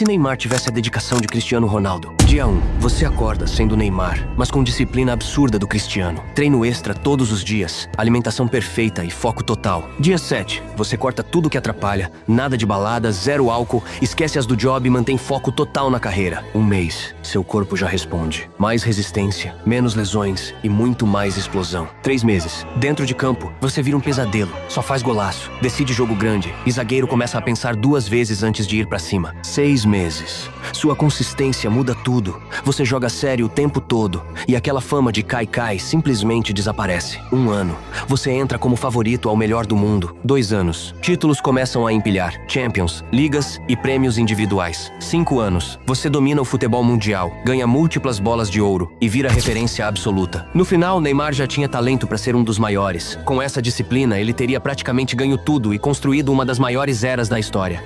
se Neymar tivesse a dedicação de Cristiano Ronaldo? Dia 1. Você acorda sendo Neymar, mas com disciplina absurda do Cristiano. Treino extra todos os dias, alimentação perfeita e foco total. Dia 7. Você corta tudo que atrapalha, nada de balada, zero álcool, esquece as do job e mantém foco total na carreira. 1 mês. Seu corpo já responde. Mais resistência, menos lesões e muito mais explosão. 3 meses. Dentro de campo, você vira um pesadelo. Só faz golaço, decide jogo grande e zagueiro começa a pensar 2 vezes antes de ir pra cima. 6 meses. Sua consistência muda tudo. Você joga sério o tempo todo e aquela fama de cai-cai simplesmente desaparece. 1 ano. Você entra como favorito ao melhor do mundo. 2 anos. Títulos começam a empilhar. Champions, ligas e prêmios individuais. 5 anos. Você domina o futebol mundial, ganha múltiplas bolas de ouro e vira referência absoluta. No final, Neymar já tinha talento para ser um dos maiores. Com essa disciplina, ele teria praticamente ganho tudo e construído uma das maiores eras da história.